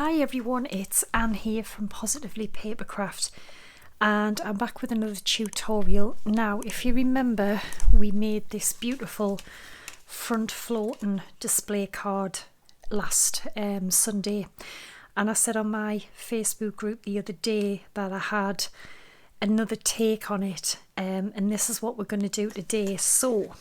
Hi everyone, it's Anne here from Positively Papercraft, and I'm back with another tutorial. Now, if you remember, we made this beautiful front floating display card last Sunday, and I said on my Facebook group the other day that I had another take on it, and this is what we're going to do today. So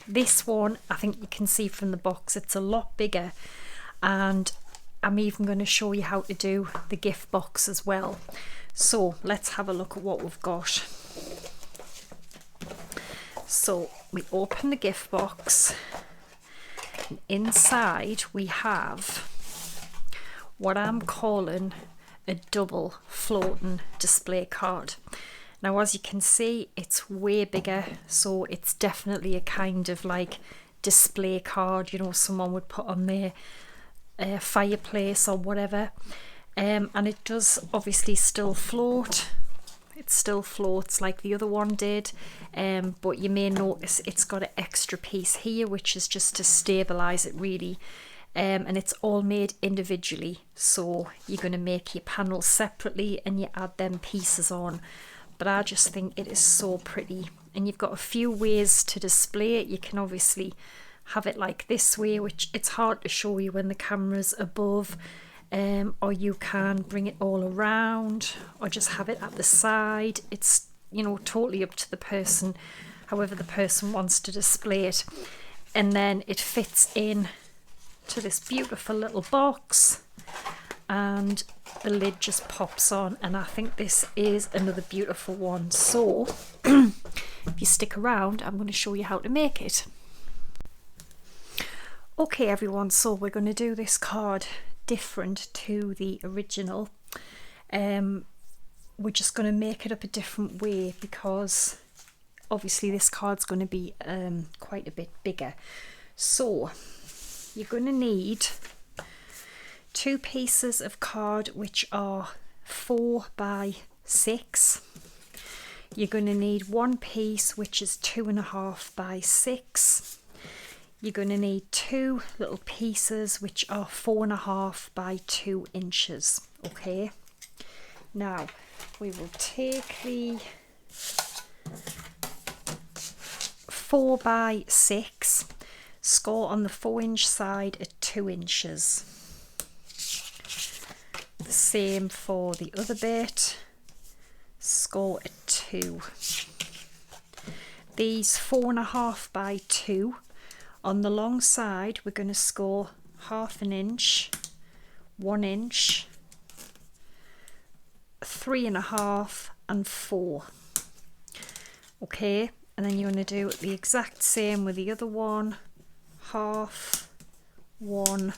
this one, I think you can see from the box, it's a lot bigger, and I'm even going to show you how to do the gift box as well. So let's have a look at what we've got. So we open the gift box, and inside we have what I'm calling a double floating display card. Now, as you can see, it's way bigger, so it's definitely a kind of like display card, you know, someone would put on their fireplace or whatever, and it does obviously still float. It still floats like the other one did, but you may notice it's got an extra piece here, which is just to stabilize it really, and it's all made individually, so you're going to make your panels separately and you add them pieces on. But I just think it is so pretty, and you've got a few ways to display it. You can obviously have it like this way, which it's hard to show you when the camera's above, or you can bring it all around, or just have it at the side. It's, you know, totally up to the person, however the person wants to display it. And then it fits in to this beautiful little box, and the lid just pops on, and I think this is another beautiful one. So if you stick around, I'm going to show you how to make it. Okay everyone, so we're going to do this card different to the original. We're just going to make it up a different way because obviously this card's going to be quite a bit bigger. So you're going to need two pieces of card which are 4 by 6. You're going to need one piece which is 2.5 by 6. You're going to need two little pieces which are 4.5 by 2 inches. Okay, now we will take the 4 by 6, score on the 4-inch side at 2 inches. The same for the other bit, score at 2. These 4.5 by 2, on the long side we're going to score 1/2 inch, 1 inch, 3.5 and 4. Okay, and then you're going to do the exact same with the other one, 1/2, 1,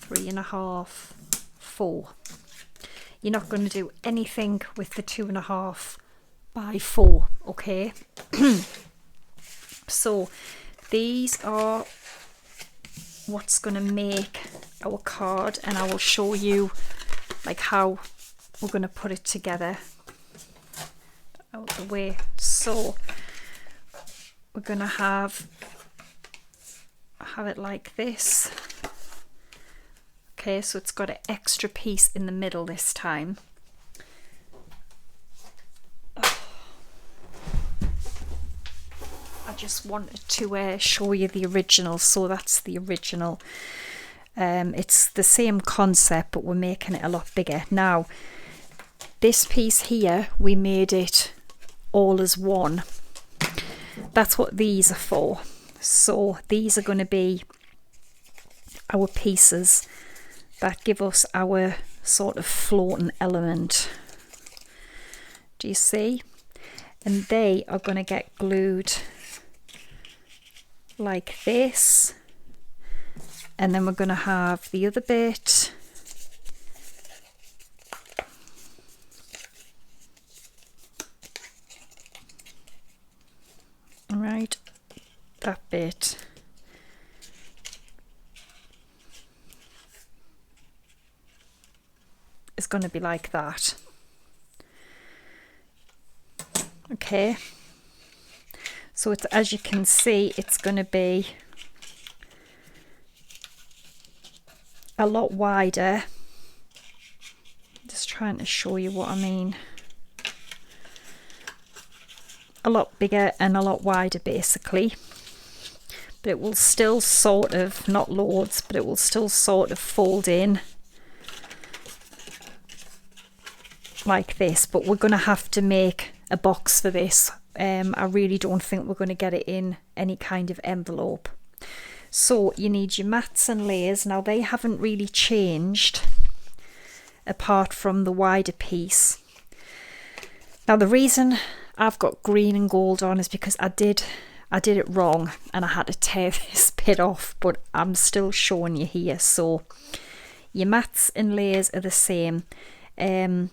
3.5, 4. You're not going to do anything with the 2.5 by 4, okay? So these are what's going to make our card, and I will show you like how we're going to put it together out the way. So we're going to have it like this. Okay, so it's got an extra piece in the middle this time. I just wanted to show you the original. So that's the original. It's the same concept, but we're making it a lot bigger. Now, this piece here, we made it all as one. That's what these are for. So these are going to be our pieces that give us our sort of floating element. Do you see? And they are going to get glued like this, and then we're going to have the other bit right, that bit is going to be like that. Okay, so it's, as you can see, it's going to be a lot wider. Just trying to show you what I mean. A lot bigger and a lot wider basically. But it will still sort of, not loads, but it will still sort of fold in like this. But we're going to have to make a box for this. I really don't think we're going to get it in any kind of envelope. So you need your mats and layers. Now they haven't really changed apart from the wider piece. Now the reason I've got green and gold on is because I did it wrong and I had to tear this bit off, but I'm still showing you here. So your mats and layers are the same. 1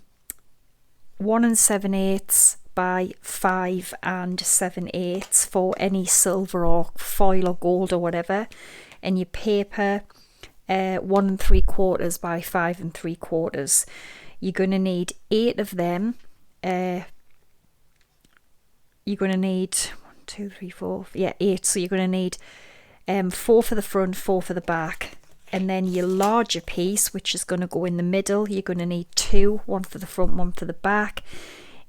7/8 by 5 7/8 for any silver or foil or gold or whatever, and your paper 1 3/4 by 5 3/4. You're going to need 8 of them. You're going to need 1 2 3 4, yeah, 8. So you're going to need 4 for the front, 4 for the back. And then your larger piece, which is going to go in the middle, you're going to need 2, 1 for the front, 1 for the back.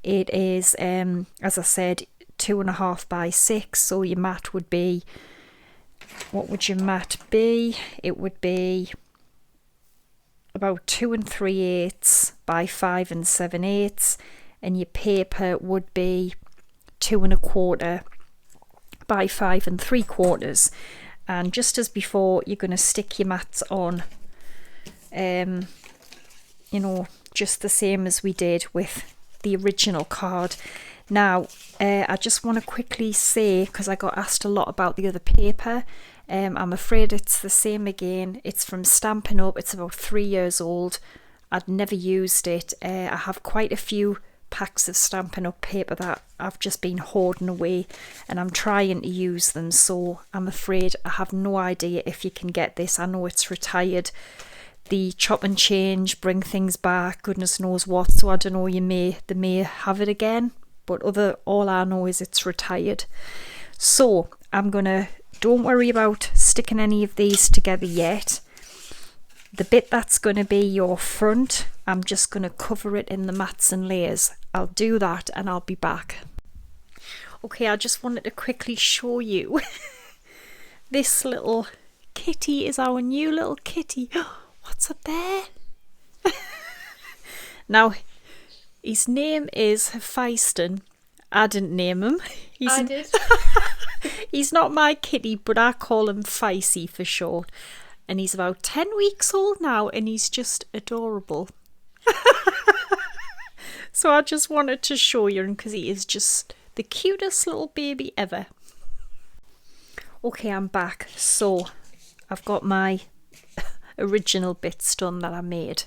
It is, as I said, 2.5 by 6. So your mat would be, what would your mat be? It would be about 2 3/8 by 5 7/8, and your paper would be 2 1/4 by 5 3/4. And just as before, you're going to stick your mats on, you know, just the same as we did with the original card. Now, I just want to quickly say, because I got asked a lot about the other paper, I'm afraid it's the same again. It's from Stampin' Up. It's about 3 years old. I'd never used it. I have quite a few packs of Stampin' Up paper that I've just been hoarding away, and I'm trying to use them, so I'm afraid I have no idea if you can get this. I know it's retired, the chop and change, bring things back, goodness knows what, so I don't know, they may have it again, but all I know is it's retired. So don't worry about sticking any of these together yet. The bit that's going to be your front, I'm just going to cover it in the mats and layers. I'll do that and I'll be back. Okay, I just wanted to quickly show you. This little kitty is our new little kitty. What's up there? Now, his name is Feiston. I didn't name him. I did. He's not my kitty, but I call him Feisty for short. And he's about 10 weeks old now, and he's just adorable. So I just wanted to show you him because he is just the cutest little baby ever. Okay, I'm back. So I've got my original bits done that I made.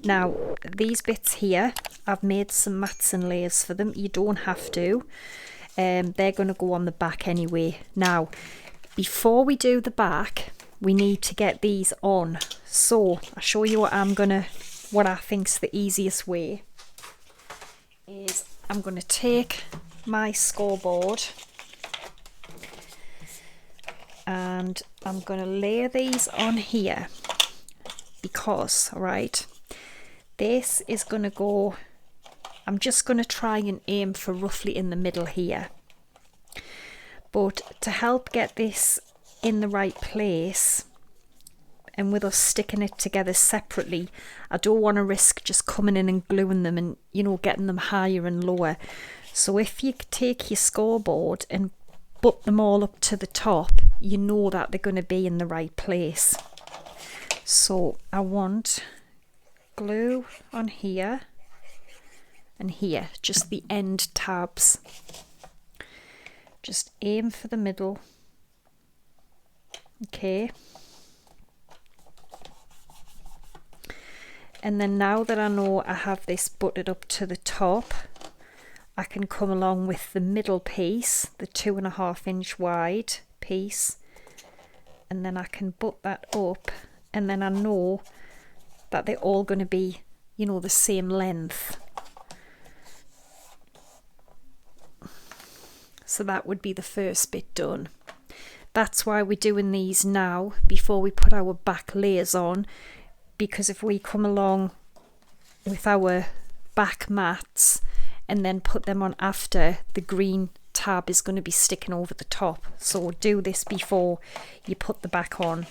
Now, these bits here, I've made some mats and layers for them. You don't have to. They're going to go on the back anyway. Now, before we do the back, we need to get these on. So I'll show you what I think's the easiest way is I'm going to take my scoreboard and I'm going to lay these on here because, right, this is going to go, I'm just going to try and aim for roughly in the middle here. But to help get this in the right place, and with us sticking it together separately, I don't want to risk just coming in and gluing them and, you know, getting them higher and lower. So if you take your scoreboard and butt them all up to the top, you know that they're going to be in the right place. So I want glue on here and here, just the end tabs. Just aim for the middle. Okay. And then now that I know I have this butted up to the top, I can come along with the middle piece, the 2.5 inch wide piece, and then I can butt that up, and then I know that they're all going to be, you know, the same length. So that would be the first bit done. That's why we're doing these now before we put our back layers on, because if we come along with our back mats and then put them on after, the green tab is going to be sticking over the top. So do this before you put the back on,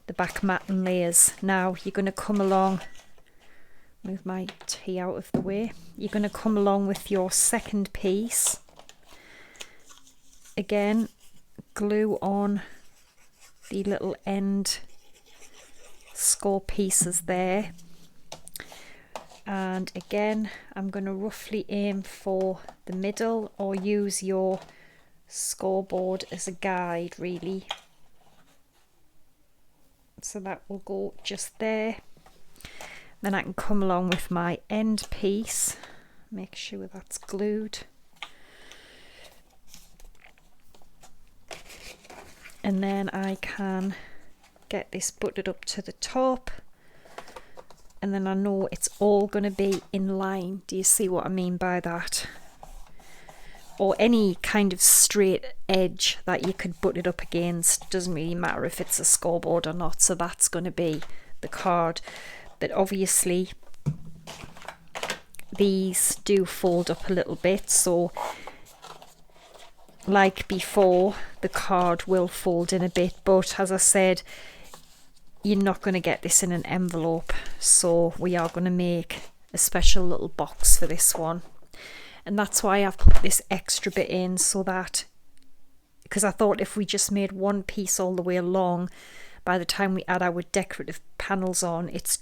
the back mat and layers. Now you're going to come along, move my tea out of the way, you're going to come along with your second piece. Again, glue on the little end score pieces there, and again I'm going to roughly aim for the middle, or use your scoreboard as a guide really. So that will go just there. Then I can come along with my end piece, make sure that's glued, and then I can get this butted up to the top, and then I know it's all going to be in line. Do you see what I mean by that? Or any kind of straight edge that you could butt it up against, doesn't really matter if it's a scoreboard or not. So that's going to be the card. But obviously these do fold up a little bit, so like before, the card will fold in a bit, but as I said, you're not going to get this in an envelope, so we are going to make a special little box for this one. And that's why I've put this extra bit in, so that, because I thought if we just made one piece all the way along, by the time we add our decorative panels on, it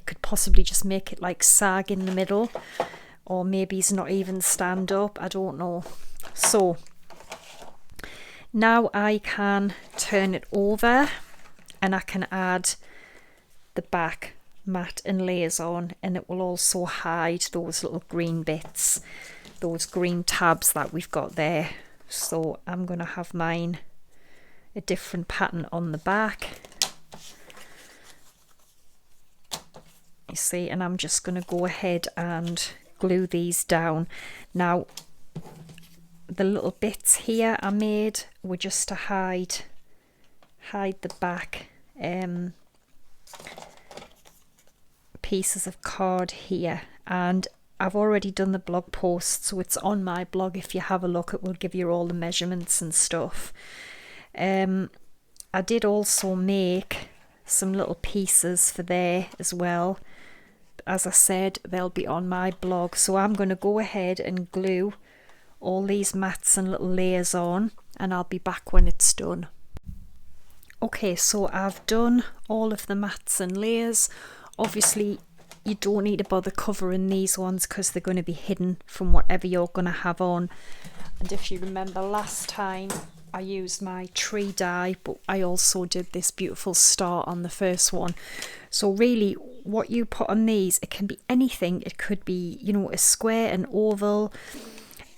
could possibly just make it like sag in the middle, or maybe it's not even stand up, I don't know. So now I can turn it over and I can add the back mat and layers on, and it will also hide those little green bits, those green tabs that we've got there. So I'm going to have mine a different pattern on the back, you see, and I'm just going to go ahead and glue these down. Now the little bits here I made were just to hide the back pieces of card here, and I've already done the blog post, so it's on my blog. If you have a look, it will give you all the measurements and stuff. I did also make some little pieces for there as well. As I said, they'll be on my blog, so I'm going to go ahead and glue all these mats and little layers on, and I'll be back when it's done. Okay, so I've done all of the mats and layers. Obviously you don't need to bother covering these ones because they're going to be hidden from whatever you're going to have on. And if you remember last time, I used my tree die, but I also did this beautiful star on the first one. So really what you put on these, it can be anything. It could be, you know, a square, an oval,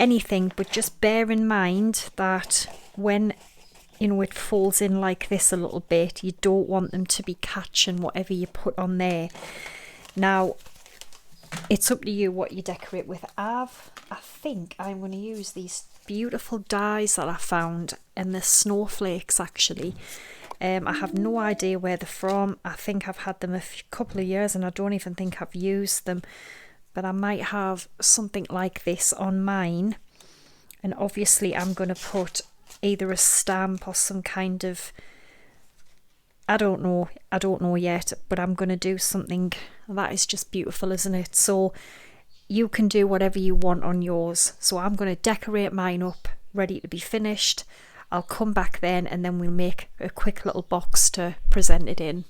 anything, but just bear in mind that when, you know, it folds in like this a little bit, you don't want them to be catching whatever you put on there. Now it's up to you what you decorate with. I think I'm going to use these beautiful dies that I found, and the snowflakes actually. I have no idea where they're from. I think I've had them a couple of years and I don't even think I've used them, but I might have something like this on mine. And obviously I'm going to put either a stamp or some kind of, I don't know yet, but I'm going to do something that is just beautiful, isn't it? So you can do whatever you want on yours. So I'm going to decorate mine up, ready to be finished. I'll come back then and then we'll make a quick little box to present it in.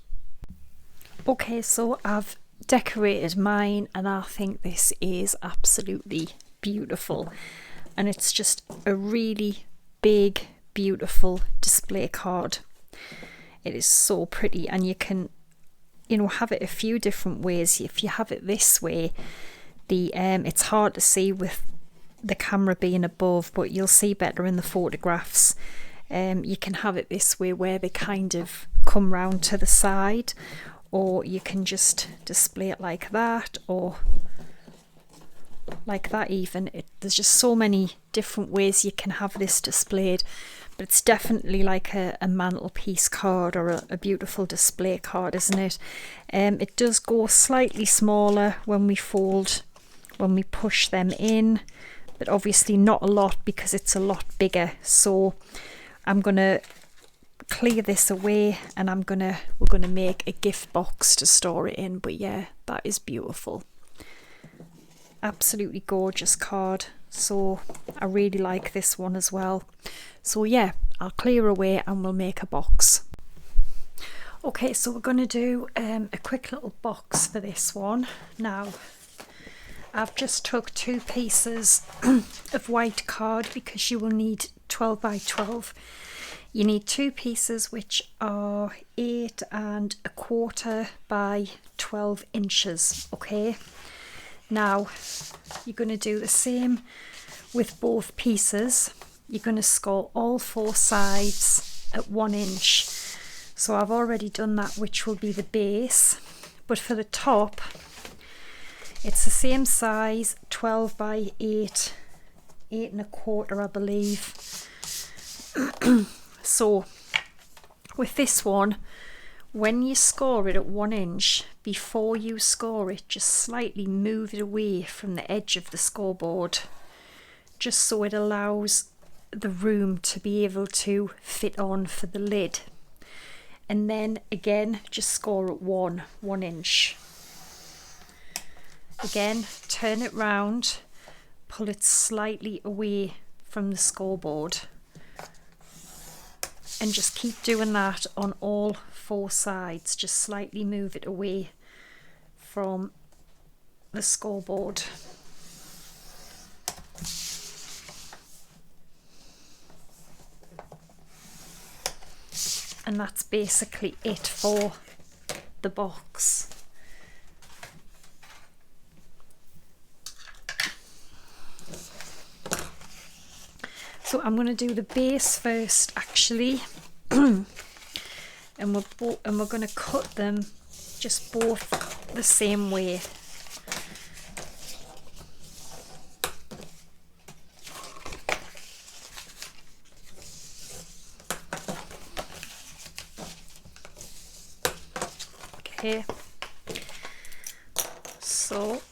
Okay, so I've decorated mine and I think this is absolutely beautiful. And it's just a really big, beautiful display card. It is so pretty, and you can, you know, have it a few different ways. If you have it this way, it's hard to see with the camera being above, but you'll see better in the photographs. You can have it this way where they kind of come round to the side, or you can just display it like that, or like that even. There's just so many different ways you can have this displayed, but it's definitely like a mantelpiece card or a beautiful display card, isn't it? It does go slightly smaller when we push them in, but obviously not a lot because it's a lot bigger. So I'm gonna clear this away and we're gonna make a gift box to store it in. But yeah, that is beautiful. Absolutely gorgeous card. So I really like this one as well. So yeah, I'll clear away and we'll make a box. Okay, so we're going to do a quick little box for this one. Now, I've just took 2 pieces of white card because you will need 12 by 12. You need 2 pieces which are 8 1/4 by 12 inches, okay? Now, you're going to do the same with both pieces. You're going to score all 4 sides at 1 inch. So I've already done that, which will be the base. But for the top, it's the same size, 12 by 8, 8 1/4, I believe. So with this one, when you score it at 1 inch, before you score it, just slightly move it away from the edge of the scoreboard, just so it allows the room to be able to fit on for the lid. And then again, just score at 1 inch. Again, turn it round, pull it slightly away from the scoreboard, and just keep doing that on all 4 sides. Just slightly move it away from the scoreboard. And that's basically it for the box. So I'm going to do the base first, actually, and we're going to cut them just both the same way. Okay, so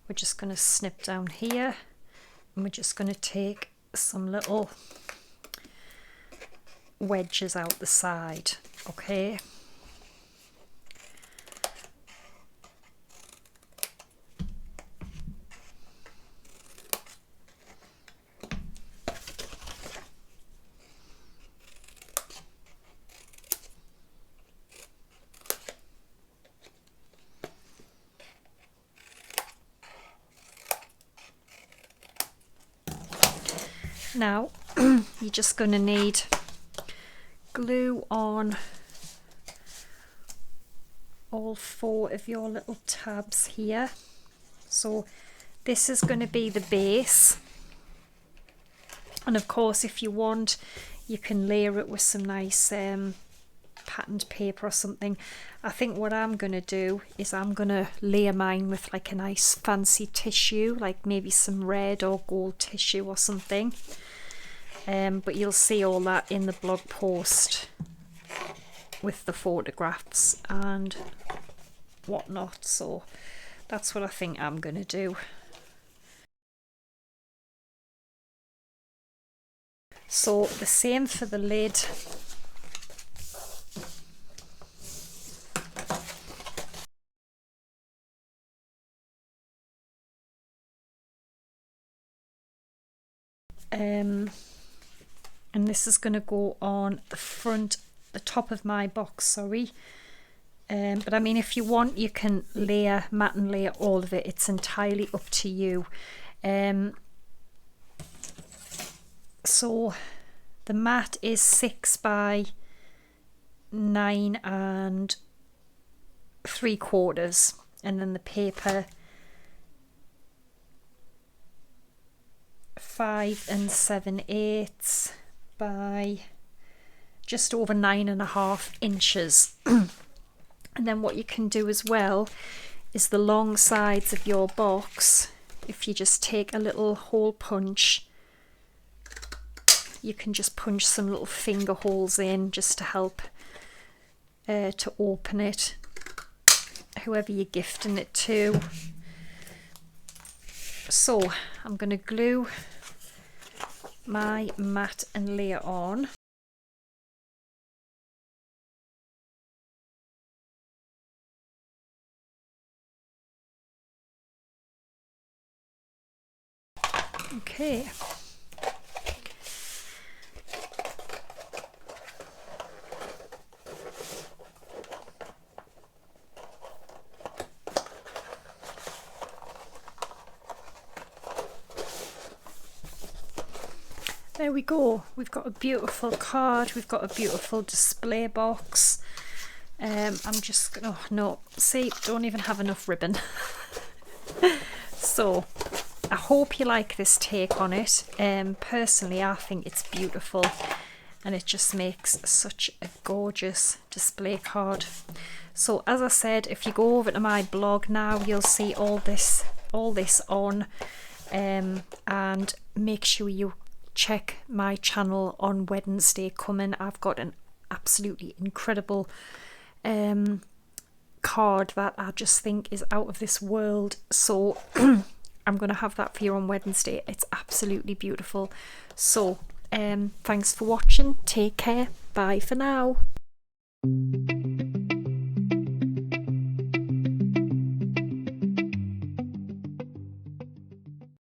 we're just going to snip down here, and we're just going to take some little wedges out the side, okay? Now, you're just going to need glue on all 4 of your little tabs here. So this is going to be the base, and of course if you want, you can layer it with some nice patterned paper or something. I think what I'm going to do is I'm going to layer mine with like a nice fancy tissue, like maybe some red or gold tissue or something. But you'll see all that in the blog post with the photographs and whatnot. So that's what I think I'm going to do. So the same for the lid. And this is going to go on the top of my box, sorry. But I mean, if you want, you can mat and layer all of it. It's entirely up to you. So the mat is 6 by 9 3/4, and then the paper 5 7/8 by just over 9.5 inches. And then what you can do as well is the long sides of your box, if you just take a little hole punch you can just punch some little finger holes in just to help to open it, whoever you're gifting it to. So I'm going to glue my mat and layer on. Okay. There we go. We've got a beautiful card. We've got a beautiful display box. I'm just gonna, oh no, see, don't even have enough ribbon. So I hope you like this take on it. Personally, I think it's beautiful and it just makes such a gorgeous display card. So as I said, if you go over to my blog now, you'll see all this on, and make sure you check my channel on Wednesday coming. I've got an absolutely incredible card that I just think is out of this world, so I'm going to have that for you on Wednesday. It's absolutely beautiful. So thanks for watching, take care, bye for now.